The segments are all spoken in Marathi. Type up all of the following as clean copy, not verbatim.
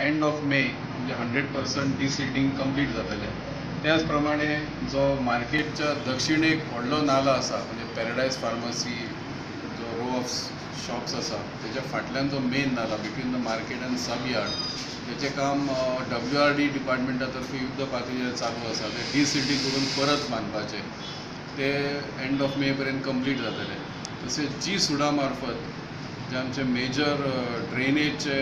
एंड ऑफ मे म्हणजे 100% डिसिल्टिंग कंप्लीट जातलें. त्याच प्रमाणे जो मार्केटच्या दक्षिणेक व्हडलो नालो आसा म्हणजे पॅराडायज फार्मसी जो रो ऑफ शॉप्स आसा तेच्या फाटल्यान जो मेन नाला between the market end sub yard तेचें काम WRD डिपार्टमेंटा तर्फे युद्ध पातळीचेर चालू आसा. ते डिसिल्टिंग करून परत बांदपाचें ते एंड ऑफ मे पर्यंत कंप्लीट जातलें. तशेंच जी सुडा मार्फत जे आमचे मेजर ड्रेनेजचे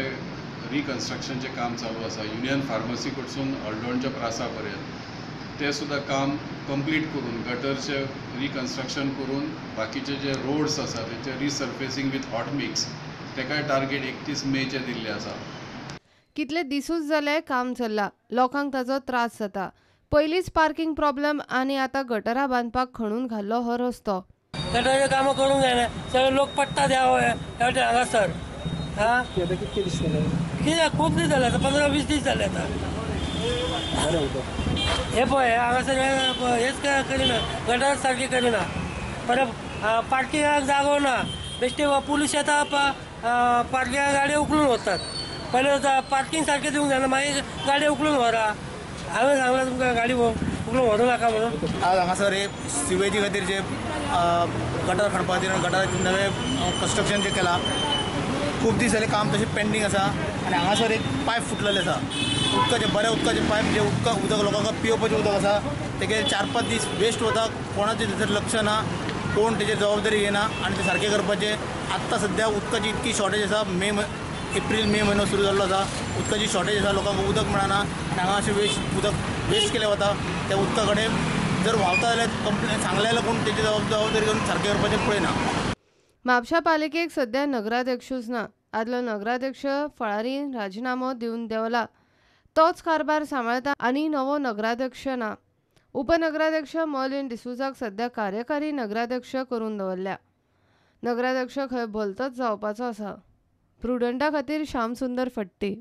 रिकन्स्ट्रक्शनचे काम चालू आसा युनियन फार्मसी कडसून हळदणच्या प्रासा पर्यंत ते सुद्धा काम कंप्लीट करून गटरचे रिकन्स्ट्रक्शन करून बाकीचे जे रोड्स आसा तेचे रिसर्फेसिंग विथ हॉट मिक्स तेकाय टार्गेट 31 मेचे दिल्ले आसा. कितले दिसूच जाले काम चल्ला, लोकांक ताचो त्रास जाता. पयलींच पार्किंग प्रॉब्लेम आनी आतां गटरां बांदपाक खणून घाल्लो हो रस्तो. गटराचे कामां करूंक जायना, सगळे लोक पडटा त्या हांगासर. कितके दीस जाले? कित्याक खूब दीस जाले, 15-20 दीस जाले आतां. हे पळय हांगासर हेच करिना, गटर सारकी करिना. परत पार्किंगाक जागो ना, बेश्टे पुलीस येता पार्किंगाक गाडयो उखलून वतात. पहिले पार्किंग सारकें दिवंक जायना, मागीर गाडयो उखलून व्हरा. हांवें सांगलां तुमकां गाडी उखलून व्हरूं नाका म्हणून. आज हांगासर हे सिवेजी खातीर जे गटर खणपा खातीर गटराचें नवें कन्स्ट्रक्शन जें केलां खूब दीस जाले काम तशें पेंडींग आसा. आनी हांगासर एक पायप फुटलेले आसा उदकाचे, बऱ्या उदकाचे पायप जे उदक लोकांक पिवपाचें उदक आसा तेगे 4-5 दीस वेस्ट वता. कोणाचें थंयसर लक्ष ना, कोण तेजेर जबाबदारी घेना आनी ते सारकें करपाचें. आत्तां सद्या उदकाची इतकी शॉर्टेज आसा. एप्रील मे म्हयनो सुरू जाल्लो आसा. उदकाची शॉर्टेज आसा, लोकांक उदक मेळना आनी हांगा अशें उदक वेस्ट केलें वता. त्या उदका कडेन जर व्हांवता जाल्यार कंप्लेन सांगलें जाल्यार कोण तेजी जबाबदारी घेवन सारकें करपाचें पळयना. म्हापशा पालिकेक सध्या नगराध्यक्षूच ना. आदलो नगराध्यक्ष फळारी राजिनामो दिवन देंवला. तोच कारभार सांबाळटा आनी नवो नगराध्यक्ष ना. उपनगराध्यक्ष मॉलिन डिसूजाक सध्या कार्यकारी नगराध्यक्ष करून दवरल्या. नगराध्यक्ष खंय भलतोच जावपाचो आसा. प्रुडंटा खातीर श्याम सुंदर फडटी.